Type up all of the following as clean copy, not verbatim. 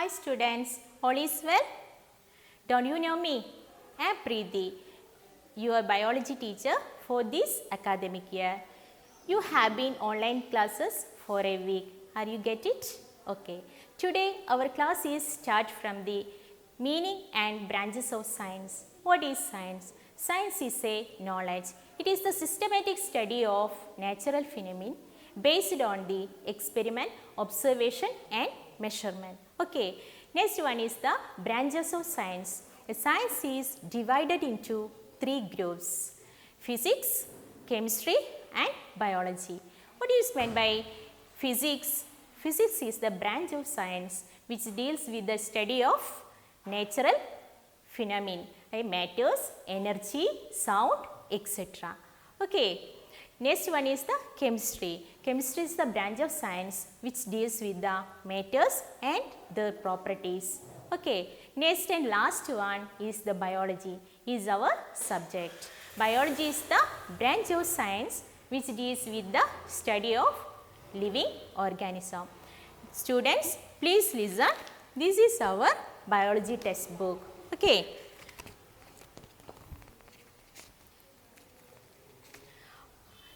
Hi students, all is well? Don't you know me? I am Preeti, your biology teacher for this academic year. You have been online classes for a week. Are you get it? Okay. Today our class is start from the meaning and branches of science. What is science? Science is a knowledge. It is the systematic study of natural phenomena based on the experiment, observation and measurement. Okay. Next one is the branches of science. Science is divided into three groups: physics, chemistry and biology. What is meant by physics? Physics is the branch of science which deals with the study of natural phenomena like matters, energy, sound, etc. Okay. Next one is the chemistry. Chemistry is the branch of science which deals with the matters and their properties. Okay. Next and last one is the biology, is our subject. Biology is the branch of science which deals with the study of living organism. Students, please listen. This is our biology textbook. Okay.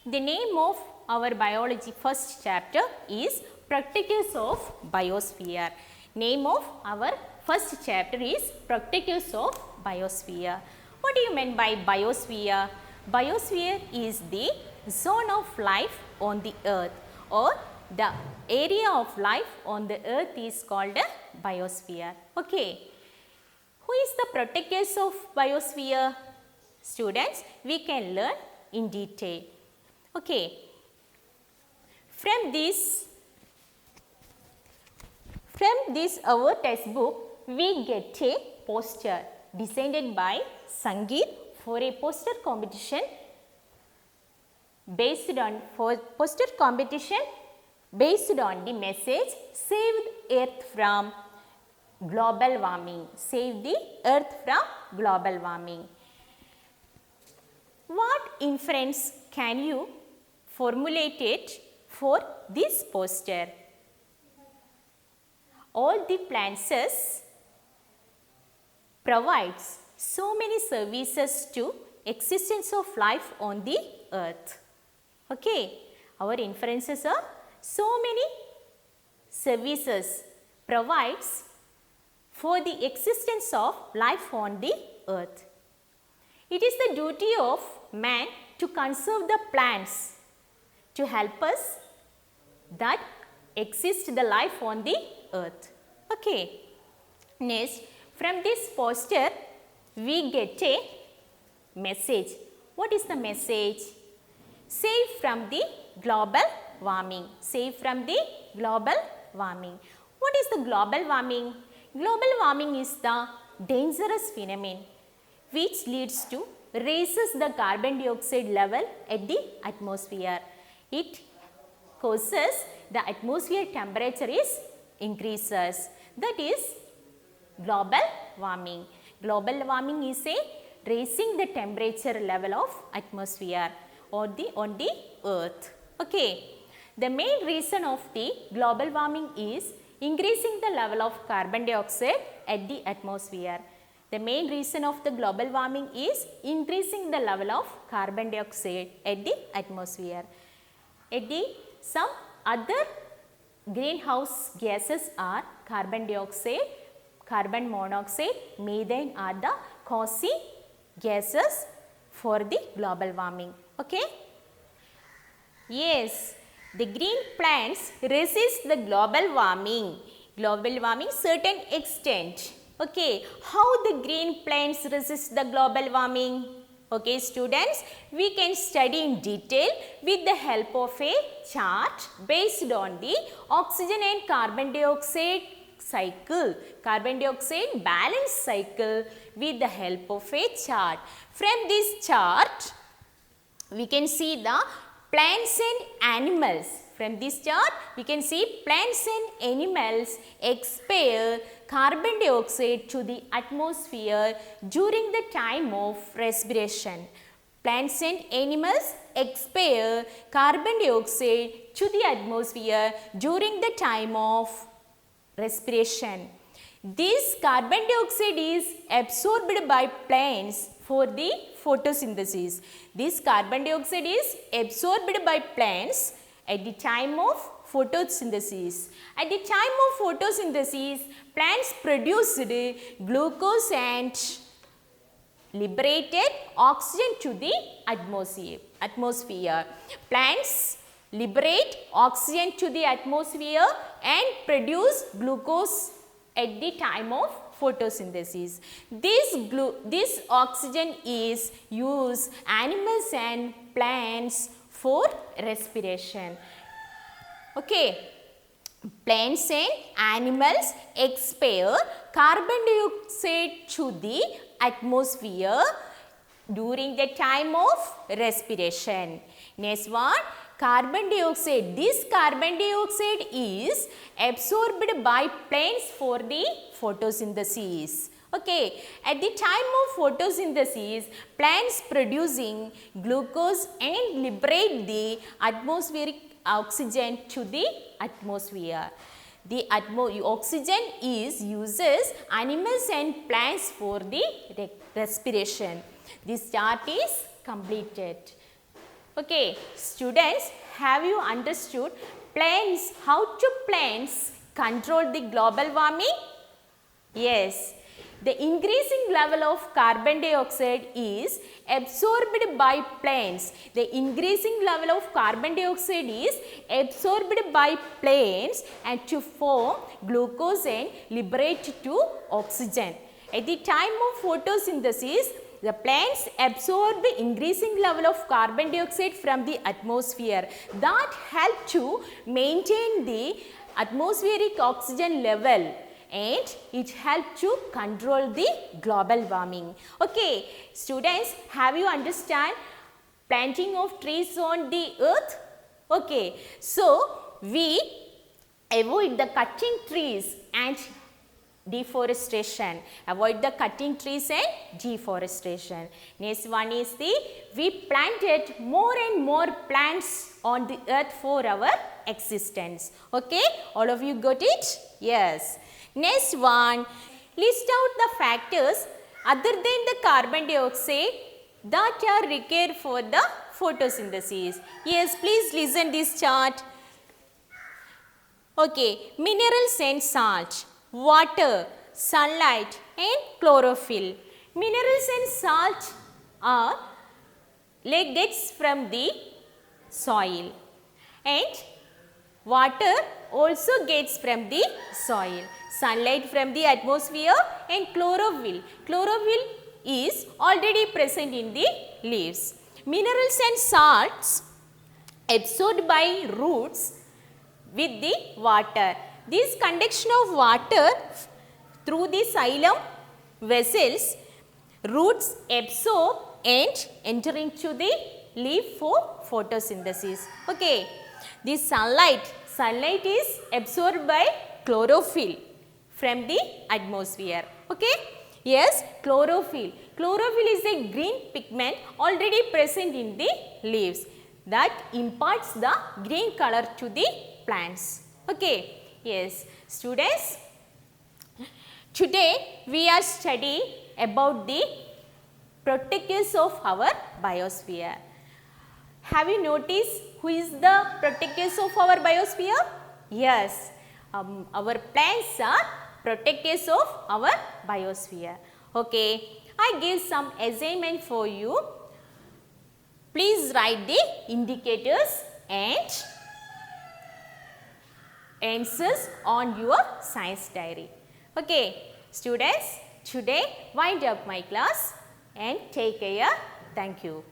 The name of our biology first chapter is Protectors of Biosphere. Name of our first chapter is Protectors of Biosphere. What do you mean by biosphere? Biosphere is the zone of life on the earth, or the area of life on the earth is called a biosphere. Okay. Who is the protectors of biosphere? Students, we can learn in detail. Okay. From this our textbook, we get a poster designed by Sangeet for a poster competition based on the message "Save the Earth from Global Warming." Save the Earth from global warming. What inference can you formulate it for this poster? All the plants provides so many services to existence of life on the earth. Okay. Our inferences are so many services provides for the existence of life on the earth. It is the duty of man to conserve the plants to help us that exist the life on the earth. Okay. Next, from this poster we get a message. What is the message? Save from the global warming. Save from the global warming. What is the global warming? Global warming is the dangerous phenomenon which leads to raises the carbon dioxide level at the atmosphere. It causes the atmosphere temperature is increases. That is global warming. Global warming is a raising the temperature level of atmosphere on the earth. Okay. The main reason of the global warming is increasing the level of carbon dioxide at the atmosphere. The main reason of the global warming is increasing the level of carbon dioxide at the atmosphere. Some other greenhouse gases are carbon dioxide, carbon monoxide, methane are the causing gases for the global warming. Okay. Yes, the green plants resist the global warming. Global warming certain extent. Okay, how the green plants resist the global warming? Okay students, we can study in detail with the help of a chart based on the oxygen and carbon dioxide cycle, carbon dioxide balance cycle with the help of a chart. From this chart, we can see the plants and animals. From this chart, we can see plants and animals expel carbon dioxide to the atmosphere during the time of respiration. Plants and animals expel carbon dioxide to the atmosphere during the time of respiration. This carbon dioxide is absorbed by plants for the photosynthesis. This carbon dioxide is absorbed by plants at the time of photosynthesis. At the time of photosynthesis, plants produced glucose and liberated oxygen to the atmosphere. Plants liberate oxygen to the atmosphere and produce glucose at the time of photosynthesis. This oxygen is used animals and plants for respiration. Okay. Plants and animals expel carbon dioxide to the atmosphere during the time of respiration. Next one, carbon dioxide. This carbon dioxide is absorbed by plants for the photosynthesis. Okay, at the time of photosynthesis, plants producing glucose and liberate the atmospheric oxygen to the atmosphere. The oxygen is uses animals and plants for the respiration. This chart is completed. Okay, students, have you understood how plants control the global warming? Yes. The increasing level of carbon dioxide is absorbed by plants. The increasing level of carbon dioxide is absorbed by plants and to form glucose and liberate to oxygen. At the time of photosynthesis, the plants absorb the increasing level of carbon dioxide from the atmosphere. That help to maintain the atmospheric oxygen level, and it helps to control the global warming. Okay, students, have you understand planting of trees on the earth? Okay, so we avoid the cutting trees and deforestation. Avoid the cutting trees and deforestation. Next one is we planted more and more plants on the earth for our existence. Okay, all of you got it? Yes. Next one, list out the factors other than the carbon dioxide that are required for the photosynthesis. Yes, please listen this chart. Okay, minerals and salt, water, sunlight and chlorophyll. Minerals and salt are gets from the soil, and water also gets from the soil. Sunlight from the atmosphere and chlorophyll. Chlorophyll is already present in the leaves. Minerals and salts absorbed by roots with the water. This conduction of water through the xylem vessels, roots absorb and enter into the leaf for photosynthesis. Okay. This sunlight is absorbed by chlorophyll from the atmosphere. Okay. Yes, chlorophyll. Chlorophyll is a green pigment already present in the leaves that imparts the green color to the plants. Okay. Yes, students, today we are studying about the protectors of our biosphere. Have you noticed who is the protectors of our biosphere? Yes, our plants are protectors of our biosphere. Okay, I give some assignment for you. Please write the indicators and answers on your science diary. Okay, students, today wind up my class and take care. Thank you.